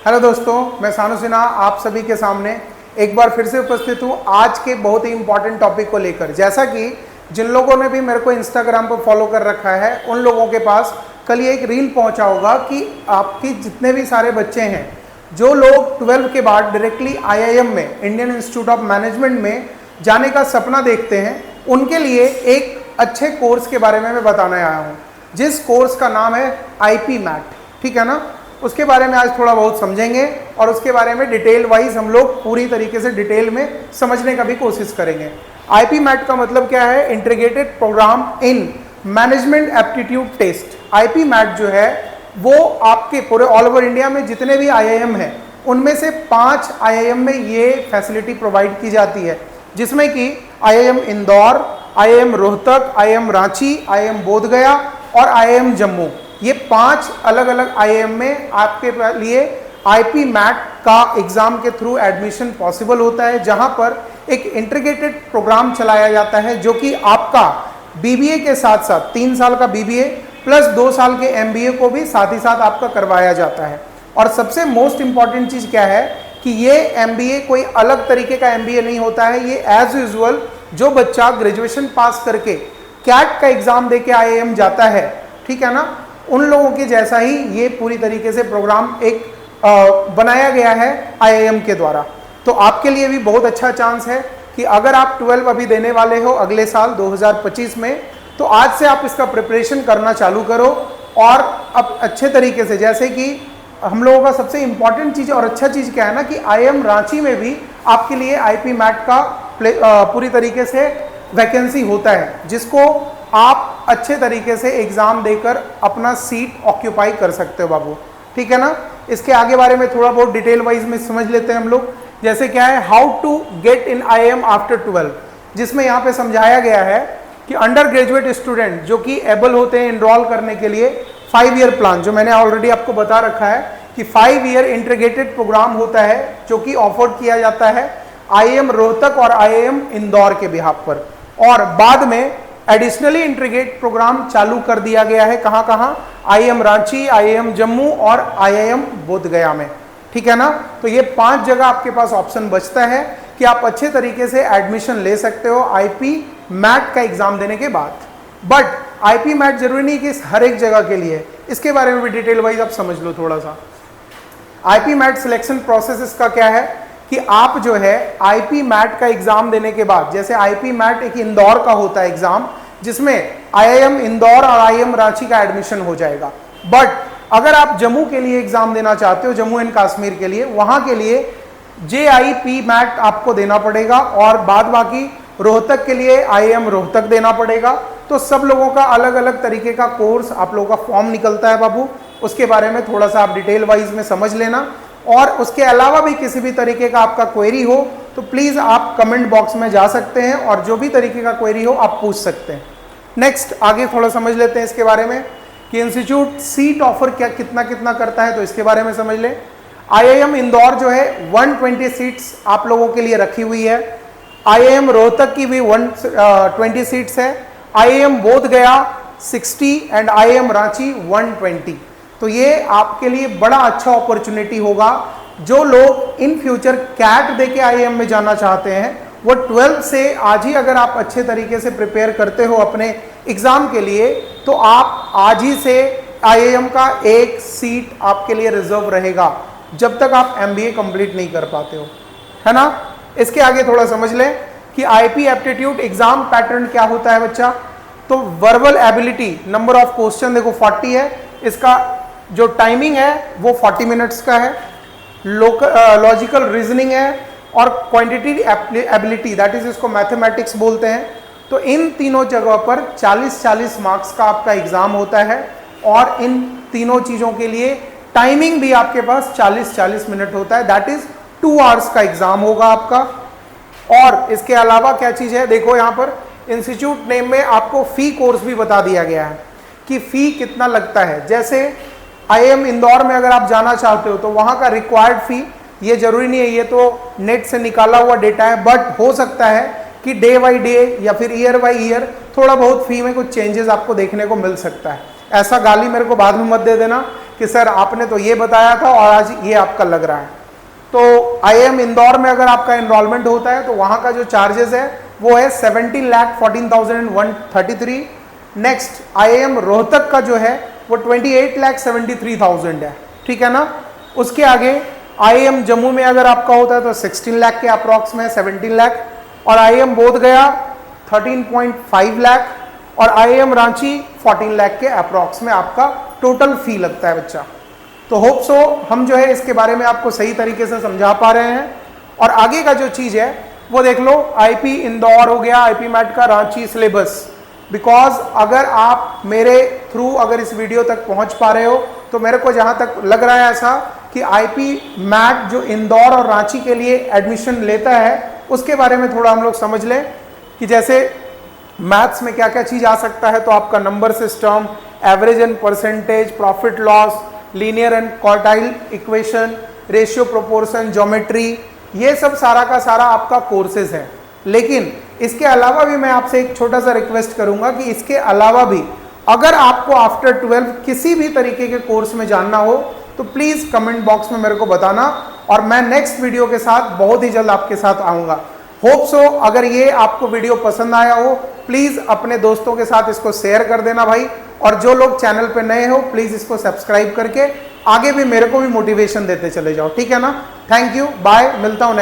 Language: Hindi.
हेलो दोस्तों, मैं सानू सिन्हा आप सभी के सामने एक बार फिर से उपस्थित हूँ आज के बहुत ही इंपॉर्टेंट टॉपिक को लेकर। जैसा कि जिन लोगों ने भी मेरे को इंस्टाग्राम पर फॉलो कर रखा है उन लोगों के पास कल ये एक रील पहुंचा होगा कि आपके जितने भी सारे बच्चे हैं जो लोग 12 के बाद डायरेक्टली IIM में, इंडियन इंस्टीट्यूट ऑफ मैनेजमेंट में जाने का सपना देखते हैं, उनके लिए एक अच्छे कोर्स के बारे में मैं बताने आया हूँ, जिस कोर्स का नाम है IP मैट। ठीक है ना, उसके बारे में आज थोड़ा बहुत समझेंगे और उसके बारे में डिटेल वाइज हम लोग पूरी तरीके से डिटेल में समझने का भी कोशिश करेंगे। IP मैट का मतलब क्या है? Integrated programme in management aptitude test. IP MAT जो है वो आपके पूरे ऑल ओवर इंडिया में जितने भी IIM हैं उनमें से 5 IIM में ये फैसिलिटी प्रोवाइड की जाती है, जिसमें कि IIM Indore, IIM Rohtak, IIM Ranchi, IIM Bodhgaya और IIM जम्मू। ये 5 अलग अलग IIM में आपके लिए IP मैट का एग्जाम के थ्रू एडमिशन पॉसिबल होता है, जहां पर एक इंटीग्रेटेड प्रोग्राम चलाया जाता है जो कि आपका BBA के साथ साथ 3 साल का BBA प्लस 2 साल के MBA को भी साथ ही साथ आपका करवाया जाता है। और सबसे मोस्ट इंपॉर्टेंट चीज क्या है कि ये MBA कोई अलग तरीके का MBA नहीं होता है। ये एज यूजुअल जो बच्चा ग्रेजुएशन पास करके कैट का एग्जाम दे के IIM जाता है, ठीक है ना, उन लोगों के जैसा ही ये पूरी तरीके से प्रोग्राम एक बनाया गया है IIM के द्वारा। तो आपके लिए भी बहुत अच्छा चांस है कि अगर आप 12 अभी देने वाले हो अगले साल 2025 में, तो आज से आप इसका प्रिपरेशन करना चालू करो। और अब अच्छे तरीके से, जैसे कि हम लोगों का सबसे इंपॉर्टेंट चीज़ और अच्छा चीज़ क्या है ना कि IIM रांची में भी आपके लिए IP मैट का पूरी तरीके से वैकेंसी होता है, जिसको आप अच्छे तरीके से एग्ज़ाम देकर अपना सीट ऑक्यूपाई कर सकते हो बाबू। ठीक है ना, इसके आगे बारे में थोड़ा बहुत डिटेल वाइज में समझ लेते हैं हम लोग। जैसे क्या है, how to get in IIM after 12, जिसमें यहाँ पे समझाया गया है कि अंडर ग्रेजुएट स्टूडेंट जो कि एबल होते हैं इनरोल करने के लिए 5 ईयर प्लान, जो मैंने ऑलरेडी आपको बता रखा है कि 5 ईयर इंटीग्रेटेड प्रोग्राम होता है जो कि ऑफर किया जाता है IIM रोहतक और IIM इंदौर के बिहाफ पर। और बाद में एडिशनली इंटीग्रेट प्रोग्राम चालू कर दिया गया है कहाँ कहाँ? IIM रांची, IIM जम्मू और IIM बोधगया में। ठीक है ना, तो ये 5 जगह आपके पास ऑप्शन बचता है कि आप अच्छे तरीके से एडमिशन ले सकते हो IP मैट का एग्जाम देने के बाद। बट IP मैट जरूरी नहीं कि हर एक जगह के लिए, इसके बारे में भी डिटेल वाइज आप समझ लो थोड़ा सा। IP मैट सिलेक्शन प्रोसेस इसका क्या है कि आप जो है IP मैट का एग्जाम देने के बाद, जैसे IP मैट एक इंदौर का होता है एग्जाम, जिसमें IIM इंदौर और IIM रांची का एडमिशन हो जाएगा। बट अगर आप जम्मू के लिए एग्जाम देना चाहते हो, जम्मू एंड कश्मीर के लिए, वहां के लिए JIP मैट आपको देना पड़ेगा और बाद बाकी रोहतक के लिए IIM रोहतक देना पड़ेगा। तो सब लोगों का अलग अलग तरीके का कोर्स आप लोगों का फॉर्म निकलता है बाबू, उसके बारे में थोड़ा सा आप डिटेल वाइज में समझ लेना। और उसके अलावा भी किसी भी तरीके का आपका क्वेरी हो तो प्लीज़ आप कमेंट बॉक्स में जा सकते हैं और जो भी तरीके का क्वेरी हो आप पूछ सकते हैं। नेक्स्ट आगे थोड़ा समझ लेते हैं इसके बारे में कि इंस्टीट्यूट सीट ऑफर क्या कितना कितना करता है, तो इसके बारे में समझ लें। IIM इंदौर जो है 120 सीट्स आप लोगों के लिए रखी हुई है। IIM रोहतक की भी 120 सीट्स है। IIM Bodhgaya 60 and IIM Ranchi 120। तो ये आपके लिए बड़ा अच्छा अपॉर्चुनिटी होगा। जो लोग इन फ्यूचर कैट दे के IIM में जाना चाहते हैं, वो 12 से आज ही अगर आप अच्छे तरीके से प्रिपेयर करते हो अपने एग्जाम के लिए, तो आप आज ही से IIM का एक सीट आपके लिए रिजर्व रहेगा जब तक आप MBA कंप्लीट नहीं कर पाते हो, है ना। इसके आगे थोड़ा समझ लें कि IP एप्टीट्यूड एग्जाम पैटर्न क्या होता है बच्चा। तो verbal ability, number of question देखो 40 है, इसका जो टाइमिंग है वो 40 मिनट्स का है। लॉजिकल रीजनिंग है और क्वांटिटेटिव एबिलिटी, दैट इज इसको मैथमेटिक्स बोलते हैं। तो इन तीनों जगह पर 40-40 मार्क्स का आपका एग्जाम होता है और इन तीनों चीज़ों के लिए टाइमिंग भी आपके पास 40-40 मिनट होता है, दैट इज 2 आवर्स का एग्जाम होगा आपका। और इसके अलावा क्या चीज़ है, देखो यहाँ पर इंस्टीट्यूट नेम में आपको फ़ी कोर्स भी बता दिया गया है कि फ़ी कितना लगता है। जैसे IIM इंदौर में अगर आप जाना चाहते हो तो वहाँ का रिक्वायर्ड फ़ी, ये जरूरी नहीं है, ये तो नेट से निकाला हुआ डेटा है, बट हो सकता है कि डे बाई डे या फिर ईयर बाई ईयर थोड़ा बहुत फ़ी में कुछ चेंजेस आपको देखने को मिल सकता है। ऐसा गाली मेरे को बाद में मत दे देना कि सर आपने तो ये बताया था और आज ये आपका लग रहा है। तो IIM इंदौर में अगर आपका एनरोलमेंट होता है तो वहाँ का जो चार्जेस है वो है 17,14,133। नेक्स्ट IIM रोहतक का जो है वो 28,73,000 है, ठीक है ना। उसके आगे IIM जम्मू में अगर आपका होता है तो 16 लाख के अप्रॉक्स में 17 लाख, और IIM बोध गया 13.5 लाख, और IIM रांची 14 लाख के अप्रॉक्स में आपका टोटल फी लगता है बच्चा। तो होप सो हम जो है इसके बारे में आपको सही तरीके से समझा पा रहे हैं। और आगे का जो चीज़ है वो देख लो, IP इंदौर हो गया, IP मैट का रांची सिलेबस। बिकॉज अगर आप मेरे थ्रू अगर इस वीडियो तक पहुंच पा रहे हो तो मेरे को जहां तक लग रहा है ऐसा कि IP मैट जो इंदौर और रांची के लिए एडमिशन लेता है उसके बारे में थोड़ा हम लोग समझ लें कि जैसे मैथ्स में क्या क्या चीज़ आ सकता है। तो आपका number system, average and percentage, profit loss, linear and quartile equation, ratio proportion, geometry, ये सब सारा का सारा आपका कोर्सेज है। लेकिन इसके अलावा भी मैं आपसे एक छोटा सा रिक्वेस्ट करूंगा कि इसके अलावा भी अगर आपको आफ्टर 12 किसी भी तरीके के कोर्स में जानना हो तो प्लीज कमेंट बॉक्स में मेरे को बताना, और मैं नेक्स्ट वीडियो के साथ बहुत ही जल्द आपके साथ आऊंगा। होप सो अगर ये आपको वीडियो पसंद आया हो प्लीज अपने दोस्तों के साथ इसको शेयर कर देना भाई, और जो लोग चैनल पे नए हो प्लीज इसको सब्सक्राइब करके आगे भी मेरे को भी मोटिवेशन देते चले जाओ, ठीक है ना। थैंक यू, बाय, मिलता हूं।